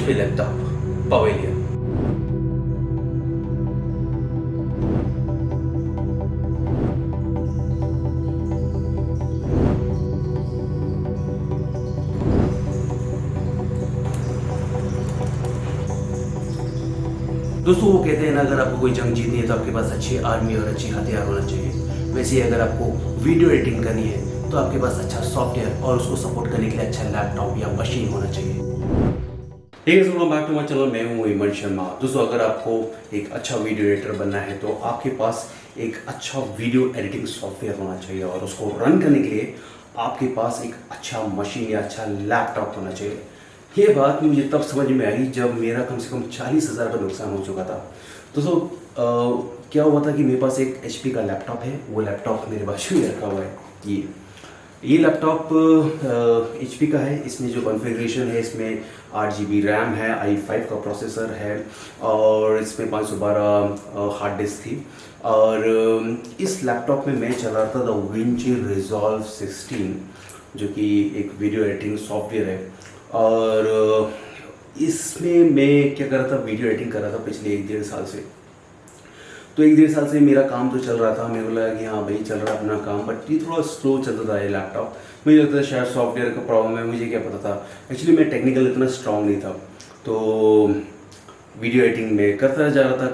HP laptop pavilion. दोस्तों वो कहते हैं ना, अगर आपको कोई जंग जीतनी है तो आपके पास अच्छी आर्मी और अच्छी हथियार होना चाहिए। वैसे ही अगर आपको वीडियो एडिटिंग करनी है तो आपके पास अच्छा सॉफ्टवेयर और उसको सपोर्ट करने के लिए अच्छा लैपटॉप या मशीन होना चाहिए। Welcome back to my channel, मैं हूं इमन शर्मा। दोस्तों अगर आपको एक अच्छा वीडियो एडिटर बनना है तो आपके पास एक अच्छा वीडियो एडिटिंग सॉफ्टवेयर होना चाहिए और उसको रन करने के लिए आपके पास एक अच्छा मशीन या अच्छा लैपटॉप होना चाहिए। ये बात मुझे तब समझ में आई जब मेरा कम से कम 40,000 का नुकसान हो चुका था। दोस्तों क्या हुआ था कि मेरे पास एक HP का लैपटॉप है, वो लैपटॉप मेरे बाजू में रखा हुआ है। ये लैपटॉप HP का है। इसमें जो कॉन्फ़िगरेशन है, इसमें 8 GB रैम है, i5 का प्रोसेसर है और इसमें 512 हार्ड डिस्क थी। और इस लैपटॉप में मैं चला रहा था DaVinci Resolve 16, जो कि एक वीडियो एडिटिंग सॉफ्टवेयर है। और इसमें मैं क्या कर रहा था, वीडियो एडिटिंग कर रहा था पिछले 1-1.5 साल से। तो 1-1.5 साल से मेरा काम तो चल रहा था, मेरे को लगा कि हाँ भाई चल रहा है अपना काम, बट ये थोड़ा स्लो चलता था ये लैपटॉप। मुझे लगता था शायद सॉफ्टवेयर का प्रॉब्लम है, मुझे क्या पता था। एक्चुअली मैं टेक्निकल इतना स्ट्रांग नहीं था, तो वीडियो एडिटिंग में करता जा रहा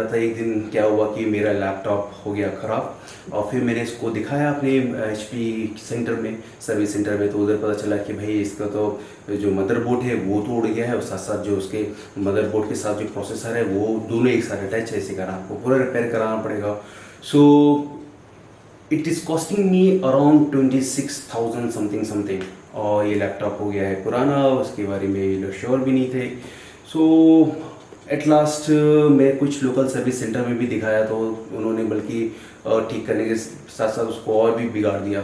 था। एक दिन क्या हुआ कि मेरा लैपटॉप हो गया ख़राब और फिर मैंने इसको दिखाया अपने HP सेंटर में, सर्विस सेंटर में। तो उधर पता चला कि भाई इसका तो जो मदरबोर्ड है वो तो उड़ गया है और साथ साथ जो उसके मदरबोर्ड के साथ जो प्रोसेसर है वो दोनों एक साथ अटैच है। इसी कारण आपको पूरा रिपेयर कराना पड़ेगा। So it is costing me around 26,000 something. और ये लैपटॉप हो गया है पुराना, उसके बारे में ये लोग श्योर भी नहीं थे। सो एट लास्ट मैं कुछ लोकल सर्विस सेंटर में भी दिखाया, तो उन्होंने बल्कि ठीक करने के साथ साथ उसको और भी बिगाड़ दिया।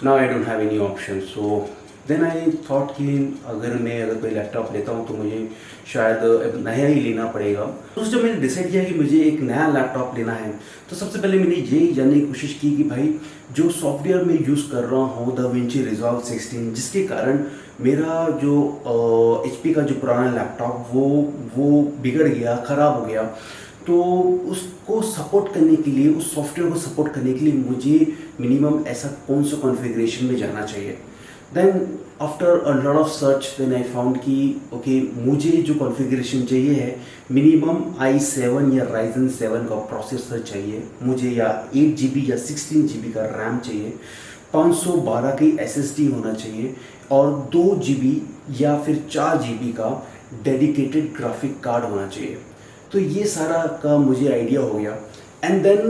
Now I don't have any option. So then I thought कि अगर कोई लैपटॉप लेता हूँ तो मुझे शायद नया ही लेना पड़ेगा। तो जब मैंने डिसाइड किया कि मुझे एक नया लैपटॉप लेना है तो सबसे पहले मैंने यही जानने की कोशिश की कि भाई जो सॉफ्टवेयर मैं यूज़ कर रहा हूँ DaVinci Resolve 16, जिसके कारण मेरा जो HP का जो पुराना लैपटॉप वो बिगड़ गया, ख़राब हो गया। तो उसको सपोर्ट करने के लिए, उस सॉफ्टवेयर को सपोर्ट करने के लिए मुझे मिनिमम ऐसा कौन सा कॉन्फ़िगरेशन में जाना चाहिए। Then after a lot of search then I found कि ओके, मुझे जो कॉन्फ़िगरेशन चाहिए है मिनिमम i7 या Ryzen 7 का प्रोसेसर चाहिए मुझे, या 8 GB या 16 GB का रैम चाहिए, 512 की SSD होना चाहिए और 2 GB या फिर 4 GB का डेडिकेटेड ग्राफिक कार्ड होना चाहिए। तो ये सारा का मुझे आइडिया हो गया। एंड देन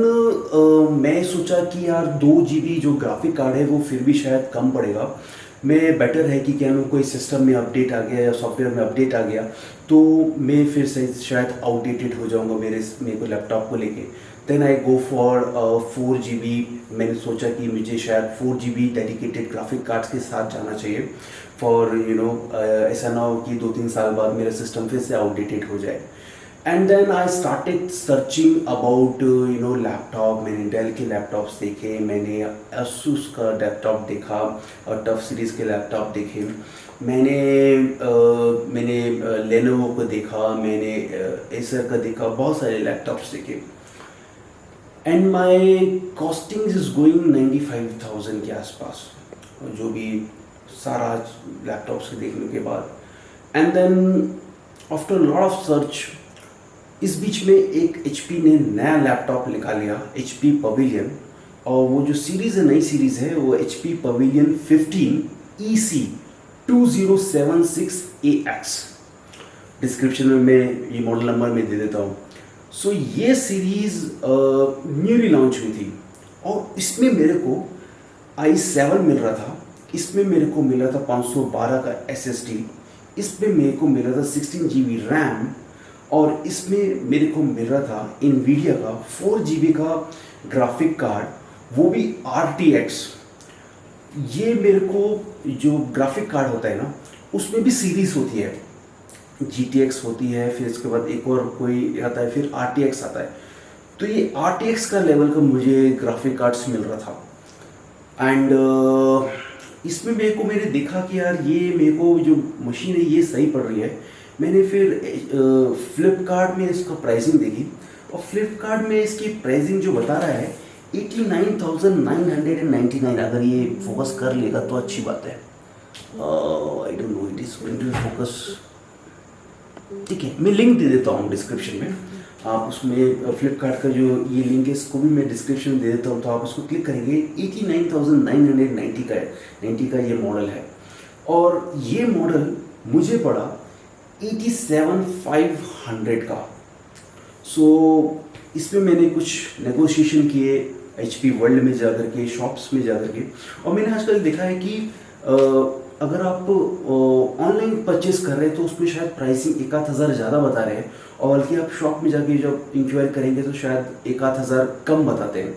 मैं सोचा कि यार 2 GB जो ग्राफिक कार्ड है वो फिर भी शायद कम पड़ेगा। मैं बेटर है कि क्या कोई सिस्टम में अपडेट आ गया या सॉफ्टवेयर में अपडेट आ गया तो मैं फिर से शायद आउटडेटेड हो जाऊंगा मेरे को लैपटॉप को लेके। Then I go for 4 GB। मैंने सोचा कि मुझे शायद 4 GB डेडिकेटेड ग्राफिक कार्ड्स के साथ जाना चाहिए फॉर ऐसा ना हो कि 2-3 साल बाद मेरा सिस्टम फिर से आउटडेटेड हो जाए। And then I started searching about laptop. मैंने डेल के लैपटॉप्स देखे, मैंने asus का लैपटॉप देखा और टफ सीरीज़ के लैपटॉप देखे, मैंने लेनोवो को देखा, मैंने एसर का देखा, बहुत सारे लैपटॉप्स देखे। And my costing is going 95,000 के आसपास, जो भी सारा लैपटॉप्स के देखने के बाद। And then after lot of search, इस बीच में एक HP ने नया लैपटॉप निकाल लिया, HP पवेलियन। और वो जो सीरीज़ है, नई सीरीज़ है, वो HP pavilion 15 EC 2076AX। Description में मैं ये मॉडल नंबर में दे देता हूँ। सो ये सीरीज़ न्यूली लॉन्च हुई थी और इसमें मेरे को i7 मिल रहा था, इसमें मेरे को मिल रहा था 512 का SSD, इसमें मेरे को मिल रहा था 16 GB रैम और इसमें मेरे को मिल रहा था NVIDIA का 4 GB का ग्राफिक कार्ड, वो भी RTX। ये मेरे को जो ग्राफिक कार्ड होता है ना, उसमें भी सीरीज़ होती है, GTX होती है, फिर इसके बाद एक और कोई आता है, फिर RTX आता है। तो ये RTX का लेवल का मुझे ग्राफिक कार्ड्स मिल रहा था। एंड इसमें मेरे को मैंने देखा कि यार ये मेरे को जो मशीन है ये सही पड़ रही है, मैंने फिर फ्लिपकार्ट में इसका प्राइसिंग देखी और फ्लिपकार्ट में इसकी प्राइसिंग जो बता रहा है 89,999। अगर ये फोकस कर लेगा तो अच्छी बात है। I don't know it is going to focus. ठीक है, मैं लिंक दे देता हूँ डिस्क्रिप्शन में, आप उसमें फ्लिपकार्ट का जो ये लिंक है इसको भी मैं डिस्क्रिप्शन में दे देता हूँ, तो आप उसको क्लिक करेंगे। 89,990 का है, 90 का ये मॉडल है और ये मॉडल मुझे पड़ा 87,500 का। सो इसमें मैंने कुछ नेगोशिएशन किए HP वर्ल्ड में जाकर के, शॉप्स में जाकर के, और मैंने आजकल देखा है कि अगर आप ऑनलाइन परचेस कर रहे हैं तो उसमें शायद प्राइसिंग 1,000 ज़्यादा बता रहे हैं, और बल्कि आप शॉप में जाके जब इंक्वायरी करेंगे तो शायद 1,000 कम बताते हैं।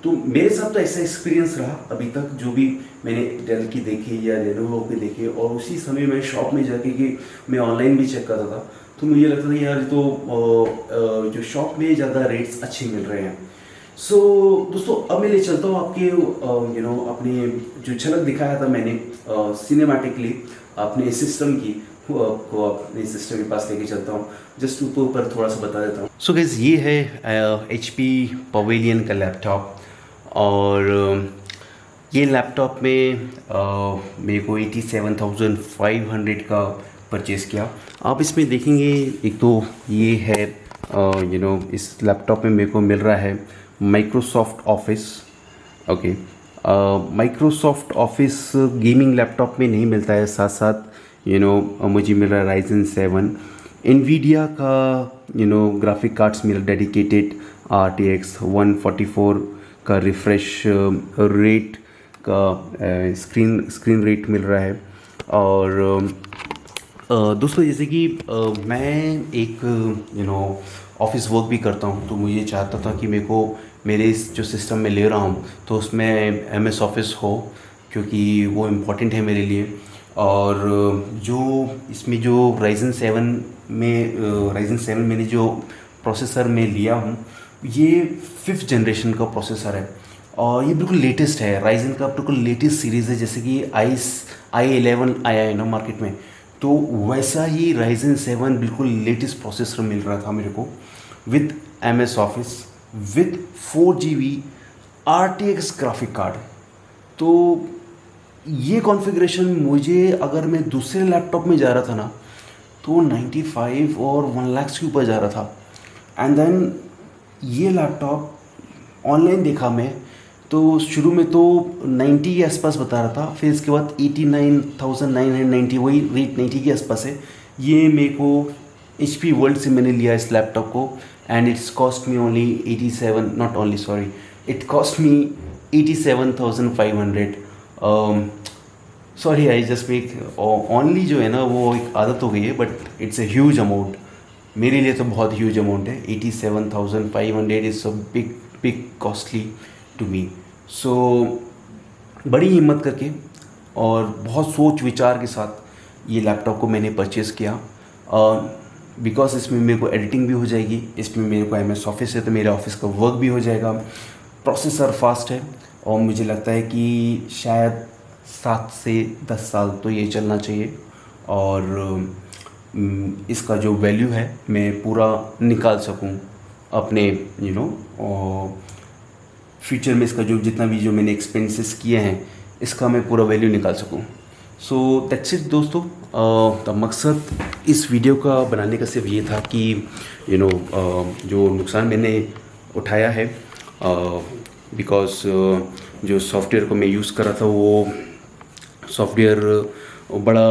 तो मेरे साथ तो ऐसा एक्सपीरियंस रहा अभी तक, जो भी मैंने डेल की देखे या लेनोवो के देखे, और उसी समय मैं शॉप में जाके कि मैं ऑनलाइन भी चेक करता था तो मुझे लगता था यार तो जो शॉप में ज़्यादा रेट्स अच्छे मिल रहे हैं। सो दोस्तों, अब मैं ले चलता हूँ आपके अपने जो झलक दिखाया था मैंने सिनेमैटिकली अपने सिस्टम की, को अपने सिस्टम के पास लेके चलता हूँ। जस्ट ऊपर थोड़ा सा बता देता हूँ। सो गाइस, ये है HP पवेलियन का लैपटॉप, और ये लैपटॉप में मेरे को 87,500 का परचेज़ किया। आप इसमें देखेंगे, एक तो ये है इस लैपटॉप में मेरे को मिल रहा है Microsoft office. Okay, Microsoft office gaming laptop में नहीं मिलता है, साथ साथ मुझे मिल रहा है Ryzen 7 NVIDIA का ग्राफिक कार्ड्स मिला डेडिकेटेड RTX 144 का रिफ्रेश रेट का स्क्रीन रेट मिल रहा है। और दोस्तों, जैसे कि मैं एक ऑफिस वर्क भी करता हूँ, तो मुझे चाहता था कि मेरे को मेरे इस जो सिस्टम में ले रहा हूँ तो उसमें MS ऑफिस हो, क्योंकि वो इम्पॉर्टेंट है मेरे लिए। और जो इसमें जो Ryzen 7 मैंने जो प्रोसेसर में लिया हूँ, ये 5th जनरेशन का प्रोसेसर है और ये बिल्कुल लेटेस्ट है। Ryzen का बिल्कुल लेटेस्ट सीरीज़ है, जैसे कि i11 आया है ना मार्केट में, तो वैसा ही Ryzen 7 बिल्कुल लेटेस्ट प्रोसेसर मिल रहा था मेरे को, with MS office, with 4GB RTX graphic card. तो ये कॉन्फ़िगरेशन मुझे, अगर मैं दूसरे लैपटॉप में जा रहा था ना, तो 95 और 1 लाख के ऊपर जा रहा था। एंड देन ये लैपटॉप ऑनलाइन देखा मैं, तो शुरू में तो 90 के आसपास बता रहा था, फिर इसके बाद 89,990, वही रेट 90 के आसपास है। ये मेरे को HP वर्ल्ड से मैंने लिया इस लैपटॉप को, and it's cost me only 87,500। Sorry, I just make only जो है ना, वो एक आदत हो गई है, but it's a huge amount मेरे लिए, तो बहुत ह्यूज अमाउंट है। 87,500 is a big costly to me. So बड़ी हिम्मत करके और बहुत सोच विचार के साथ ये लैपटॉप को मैंने परचेज़ किया, बिकॉज इसमें मेरे को एडिटिंग भी हो जाएगी, इसमें मेरे को MS ऑफिस है तो मेरे ऑफिस का वर्क भी हो जाएगा, प्रोसेसर फास्ट है, और मुझे लगता है कि शायद 7 से 10 साल तो ये चलना चाहिए। और इसका जो वैल्यू है मैं पूरा निकाल सकूं अपने फ्यूचर में, इसका जो जितना भी जो मैंने एक्सपेंसेस किए हैं इसका मैं पूरा वैल्यू निकाल सकूं। सो दैट्स इट दोस्तों। तो मकसद इस वीडियो का बनाने का सिर्फ ये था कि जो नुकसान मैंने उठाया है, बिकॉज जो सॉफ्टवेयर को मैं यूज़ कर रहा था वो सॉफ्टवेयर बड़ा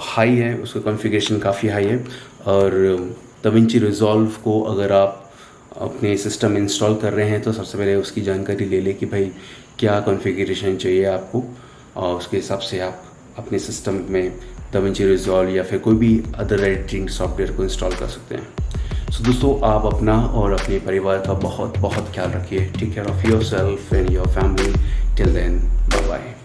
हाई है, उसका कॉन्फ़िगरेशन काफ़ी हाई है। और DaVinci Resolve को अगर आप अपने सिस्टम में इंस्टॉल कर रहे हैं तो सबसे पहले उसकी जानकारी ले लें कि भाई क्या कॉन्फ़िगरेशन चाहिए आपको, और उसके हिसाब से आप अपने सिस्टम में DaVinci Resolve या फिर कोई भी अदर एडिटिंग सॉफ्टवेयर को इंस्टॉल कर सकते हैं। सो दोस्तों, आप अपना और अपने परिवार का बहुत बहुत ख्याल रखिए। Take care of yourself and your family. Till then, bye bye.